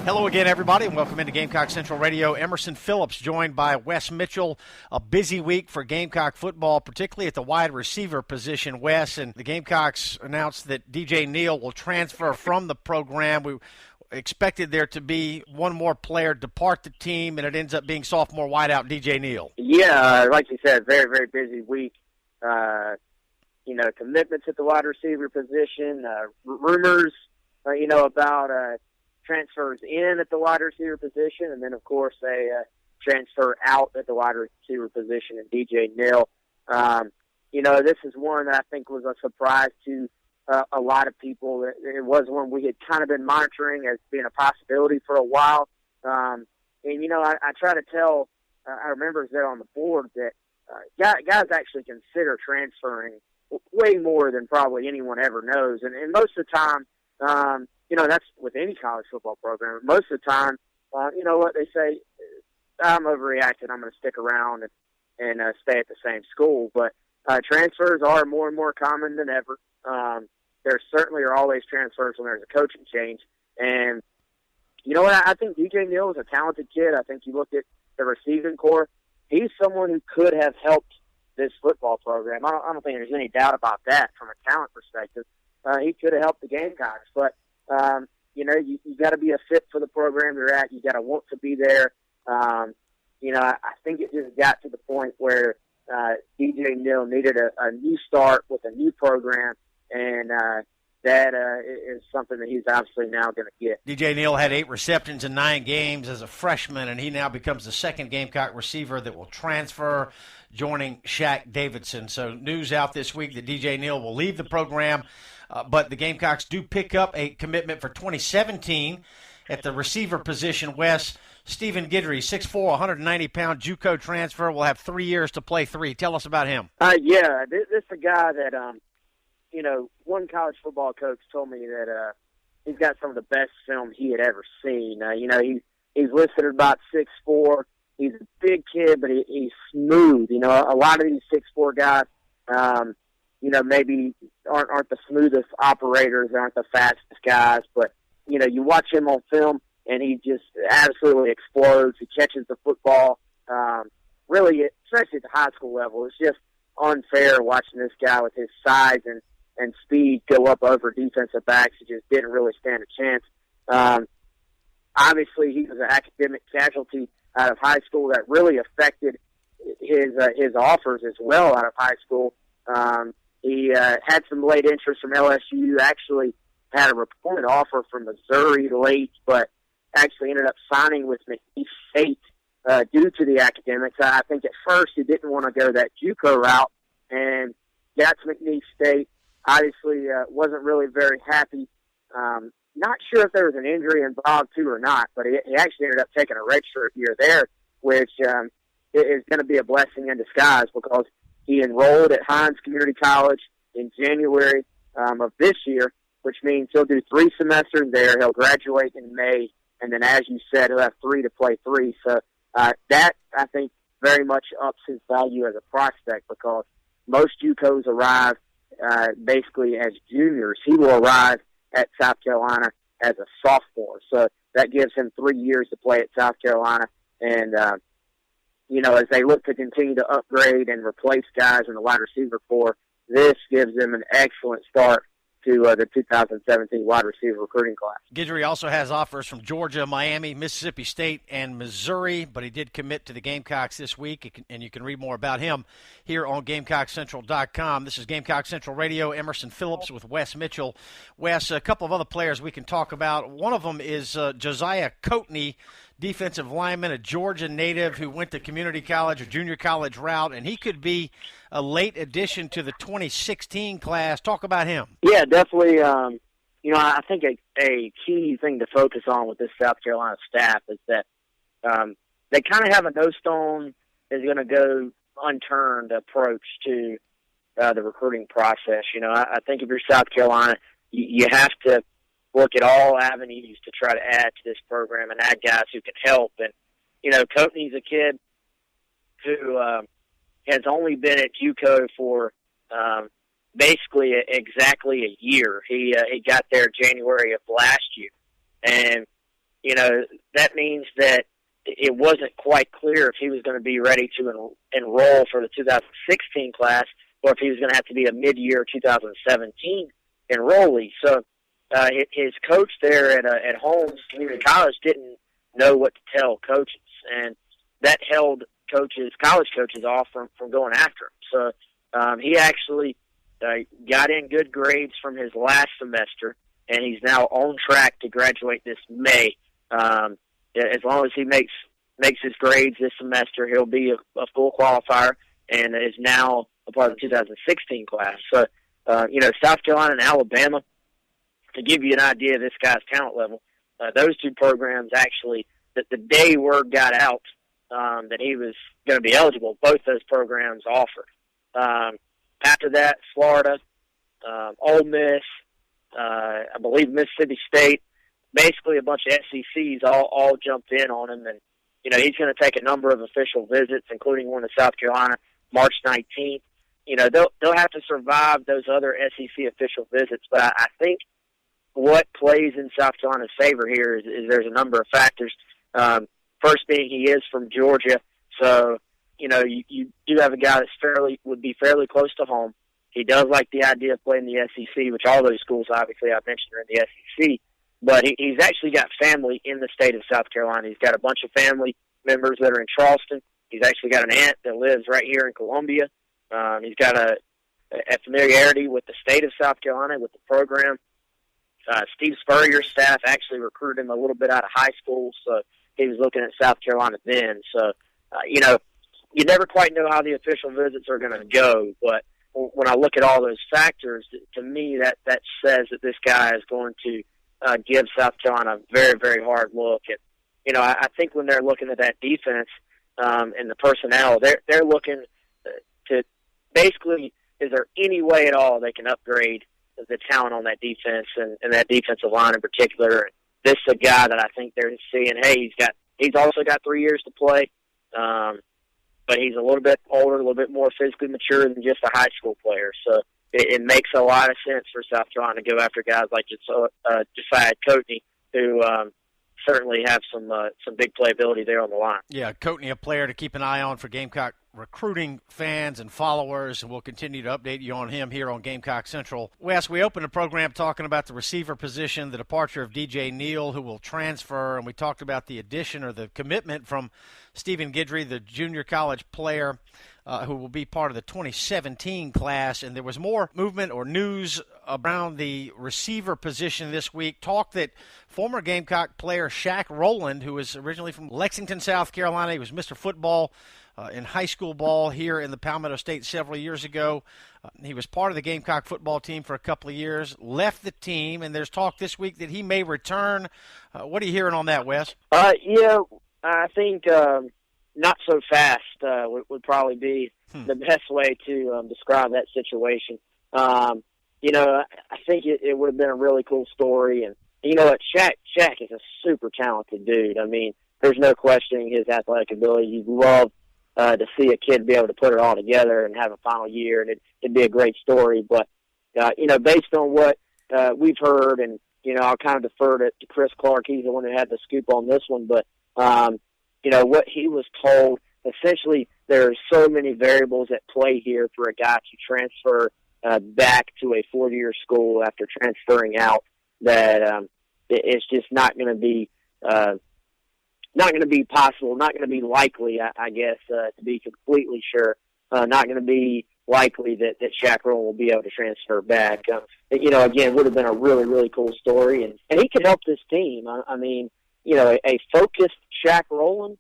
Hello again, everybody, and welcome into Gamecock Central Radio. Emerson Phillips joined by Wes Mitchell. A busy week for Gamecock football, particularly at the wide receiver position, Wes. And the Gamecocks announced that DJ Neal will transfer from the program. We expected there to be one more player depart the team, and it ends up being sophomore wideout DJ Neal. Yeah, like you said, very, very busy week. Commitments at the wide receiver position, rumors, about transfers in at the wide receiver position, and then, of course, a transfer out at the wide receiver position in DJ Neal. This is one that I think was a surprise to a lot of people. It was one we had kind of been monitoring as being a possibility for a while. I try to tell our members there on the board that guys actually consider transferring way more than probably anyone ever knows. And most of the time, that's with any college football program. Most of the time, what they say, I'm overreacting, I'm going to stick around and stay at the same school. But transfers are more and more common than ever. There certainly are always transfers when there's a coaching change. And you know what? I think DJ Neal is a talented kid. I think you look at the receiving corps, he's someone who could have helped this football program. I don't think there's any doubt about that from a talent perspective. He could have helped the Gamecocks. But, you got to be a fit for the program you're at. You got to want to be there. I think it just got to the point where DJ Neal needed a new start with a new program, and that is something that he's obviously now going to get. DJ Neal had 8 receptions in 9 games as a freshman, and he now becomes the second Gamecock receiver that will transfer, joining Shaq Davidson. So news out this week that DJ Neal will leave the program, but the Gamecocks do pick up a commitment for 2017 at the receiver position. Wes, Wes Guidry, 6'4", 190-pound JUCO transfer, will have 3 years to play 3. Tell us about him. This is a guy that one college football coach told me that he's got some of the best film he had ever seen. He's listed at about 6'4". He's a big kid, but he's smooth. A lot of these 6'4" guys, maybe aren't the smoothest operators, aren't the fastest guys, but, you watch him on film, and he just absolutely explodes. He catches the football. Really, especially at the high school level, it's just unfair watching this guy with his size and speed go up over defensive backs. He just didn't really stand a chance. Obviously, he was an academic casualty out of high school that really affected his offers as well out of high school. He had some late interest from LSU, actually had a reported offer from Missouri late, but actually ended up signing with McNeese State due to the academics. I think at first he didn't want to go that JUCO route and got to McNeese State. Obviously wasn't really very happy. Not sure if there was an injury involved too or not, but he actually ended up taking a redshirt year there, which is going to be a blessing in disguise because he enrolled at Hines Community College in January of this year, which means he'll do 3 semesters there. He'll graduate in May, and then, as you said, he'll have 3 to play 3. So that, I think, very much ups his value as a prospect because most JUCOs arrive basically as juniors. He will arrive at South Carolina as a sophomore. So that gives him 3 years to play at South Carolina. And, as they look to continue to upgrade and replace guys in the wide receiver corps, this gives them an excellent start to the 2017 wide receiver recruiting class. Guidry also has offers from Georgia, Miami, Mississippi State, and Missouri, but he did commit to the Gamecocks this week, and you can read more about him here on GamecockCentral.com. This is Gamecock Central Radio. Emerson Phillips with Wes Mitchell. Wes, a couple of other players we can talk about. One of them is Josiah Coatney, defensive lineman, a Georgia native who went to community college or junior college route, and he could be a late addition to the 2016 class. Talk about him. Yeah, definitely. I think a key thing to focus on with this South Carolina staff is that they kind of have a no stone is going to go unturned approach to the recruiting process. I think if you're South Carolina, you have to look at all avenues to try to add to this program and add guys who can help. And, Coatney's a kid who has only been at JUCO for basically exactly a year. He got there January of last year. And, that means that it wasn't quite clear if he was going to be ready to enroll for the 2016 class or if he was going to have to be a mid-year 2017 enrollee. So his coach there at Holmes Community College didn't know what to tell coaches, and that held college coaches off from going after him. So he actually got in good grades from his last semester, and he's now on track to graduate this May. As long as he makes his grades this semester, he'll be a full qualifier and is now a part of the 2016 class. So, South Carolina and Alabama, to give you an idea of this guy's talent level, those two programs actually, the day word got out that he was going to be eligible, both those programs offered. After that, Florida, Ole Miss, I believe Mississippi State, basically a bunch of SECs all jumped in on him, and he's going to take a number of official visits, including one to South Carolina, March 19th. They'll have to survive those other SEC official visits, but I think what plays in South Carolina's favor here is there's a number of factors. First being he is from Georgia, so you do have a guy that's would be fairly close to home. He does like the idea of playing the SEC, which all those schools obviously I mentioned are in the SEC. But he's actually got family in the state of South Carolina. He's got a bunch of family members that are in Charleston. He's actually got an aunt that lives right here in Columbia. He's got a familiarity with the state of South Carolina, with the program. Steve Spurrier's staff actually recruited him a little bit out of high school, so he was looking at South Carolina then. So, you never quite know how the official visits are going to go, but when I look at all those factors, to me that says that this guy is going to give South Carolina a very, very hard look. And, I think when they're looking at that defense and the personnel, they're looking to basically, is there any way at all they can upgrade the talent on that defense and that defensive line in particular? And this is a guy that I think they're seeing, hey, he's also got 3 years to play, but he's a little bit older, a little bit more physically mature than just a high school player. So it makes a lot of sense for South Carolina to go after guys like Josiah Coatney, who certainly have some big playability there on the line. Yeah, Coatney, a player to keep an eye on for Gamecock recruiting fans and followers, and we'll continue to update you on him here on Gamecock Central. Wes, we opened the program talking about the receiver position, the departure of DJ Neal, who will transfer, and we talked about the addition or the commitment from Stephen Guidry, the junior college player, who will be part of the 2017 class. And there was more movement or news around the receiver position this week. Talk that former Gamecock player Shaq Roland, who was originally from Lexington, South Carolina, he was Mr. Football in high school ball here in the Palmetto State several years ago. He was part of the Gamecock football team for a couple of years, left the team, and there's talk this week that he may return. What are you hearing on that, Wes? Yeah, I think not so fast would probably be the best way to describe that situation. I think it would have been a really cool story. And you know what? Shaq is a super talented dude. I mean, there's no questioning his athletic ability. You'd love to see a kid be able to put it all together and have a final year, and it'd be a great story. But, based on what we've heard, and, I'll kind of defer to Chris Clark. He's the one who had the scoop on this one. But, what he was told, essentially there are so many variables at play here for a guy to transfer back to a four-year school after transferring out that it's just not going to be possible, not going to be likely, I guess, to be completely sure. Not going to be likely that Shaq Roland will be able to transfer back. Again, would have been a really, really cool story, and he could help this team. I mean, a focused Shaq Roland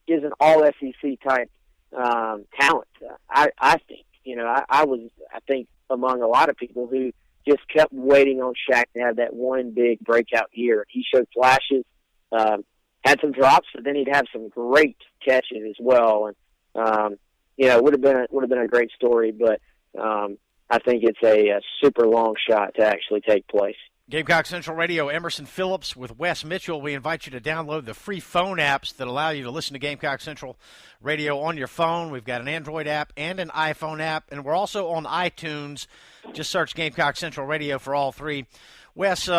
is an all-SEC type talent. I think. I think among a lot of people who just kept waiting on Shaq to have that one big breakout year. He showed flashes, had some drops, but then he'd have some great catches as well. And it would have been a great story, but I think it's a super long shot to actually take place. Gamecock Central Radio, Emerson Phillips with Wes Mitchell. We invite you to download the free phone apps that allow you to listen to Gamecock Central Radio on your phone. We've got an Android app and an iPhone app, and we're also on iTunes. Just search Gamecock Central Radio for all three. Wes,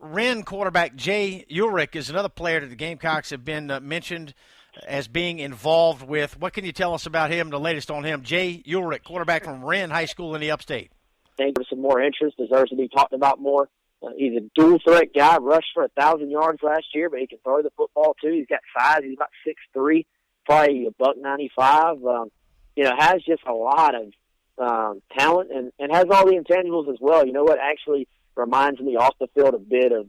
Wren quarterback Jayuric is another player that the Gamecocks have been mentioned as being involved with. What can you tell us about him, the latest on him? Jayuric, quarterback from Wren High School in the Upstate. I think there's some more interest, deserves to be talked about more. He's a dual-threat guy, rushed for 1,000 yards last year, but he can throw the football, too. He's got size. He's about 6'3", probably $195. Has just a lot of talent and has all the intangibles as well. You know what actually reminds me off the field a bit of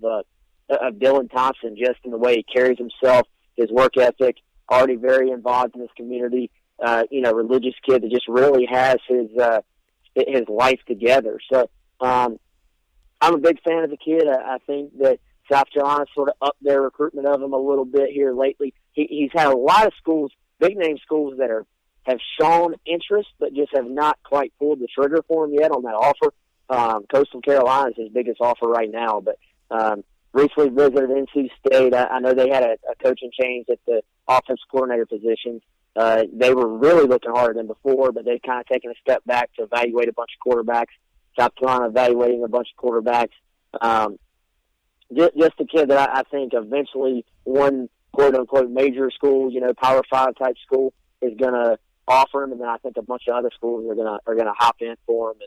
Dylan Thompson, just in the way he carries himself, his work ethic, already very involved in his community, religious kid that just really has his life together. So I'm a big fan of the kid. I think that South Carolina sort of upped their recruitment of him a little bit here lately. He's had a lot of schools, big-name schools, that have shown interest but just have not quite pulled the trigger for him yet on that offer. Coastal Carolina is his biggest offer right now, but recently visited NC State. I know they had a coaching change at the offensive coordinator position. They were really looking harder than before, but they've kind of taken a step back to evaluate a bunch of quarterbacks. South Carolina evaluating a bunch of quarterbacks. Just a kid that I think eventually one quote-unquote major school, Power 5 type school, is going to offer him, and then I think a bunch of other schools are going to hop in for him.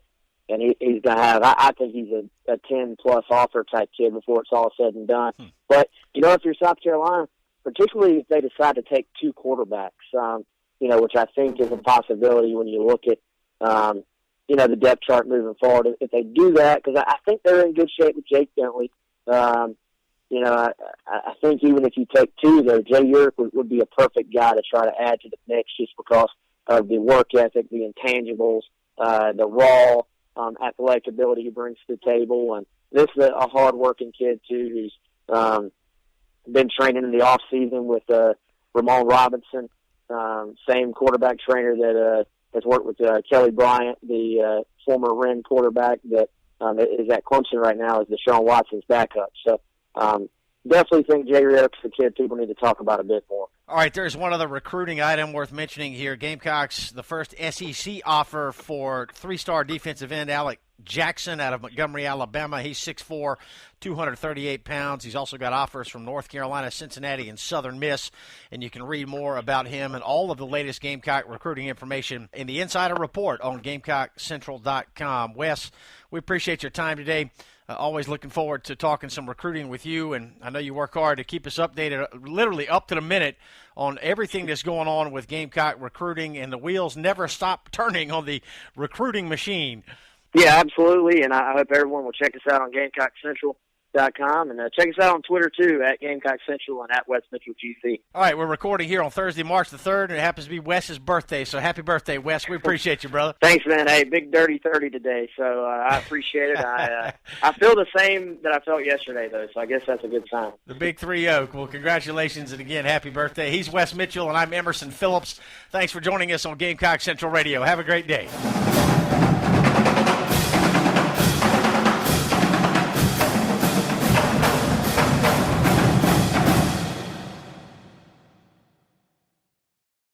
And he's going to have, I think he's a 10-plus offer type kid before it's all said and done. But, if you're South Carolina, particularly if they decide to take two quarterbacks, which I think is a possibility when you look at, the depth chart moving forward. If they do that, because I think they're in good shape with Jake Bentley. I think even if you take two, though, Jayuric would be a perfect guy to try to add to the mix just because of the work ethic, the intangibles, the raw athletic ability he brings to the table. And this is a hard-working kid, too, who's been training in the off-season with Ramon Robinson, same quarterback trainer that has worked with Kelly Bryant, the former Wren quarterback that is at Clemson right now as Deshaun Watson's backup. So definitely think Jayuric's the kid people need to talk about a bit more. All right, there's one other recruiting item worth mentioning here. Gamecocks, the first SEC offer for three-star defensive end Alec Jackson out of Montgomery, Alabama. He's 6'4", 238 pounds. He's also got offers from North Carolina, Cincinnati, and Southern Miss. And you can read more about him and all of the latest Gamecock recruiting information in the Insider Report on GamecockCentral.com. Wes, we appreciate your time today. Always looking forward to talking some recruiting with you, and I know you work hard to keep us updated, literally up to the minute, on everything that's going on with Gamecock recruiting, and the wheels never stop turning on the recruiting machine. Yeah, absolutely, and I hope everyone will check us out on GamecockCentral.com, and check us out on Twitter, too, at Gamecock Central and at Wes Mitchell GC. All right, we're recording here on Thursday, March the 3rd, and it happens to be Wes's birthday, so happy birthday, Wes. We appreciate you, brother. Thanks, man. Hey, big dirty 30 today, so I appreciate it. I feel the same that I felt yesterday, though, so I guess that's a good sign. The big 3-0. Well, congratulations, and again, happy birthday. He's Wes Mitchell, and I'm Emerson Phillips. Thanks for joining us on Gamecock Central Radio. Have a great day.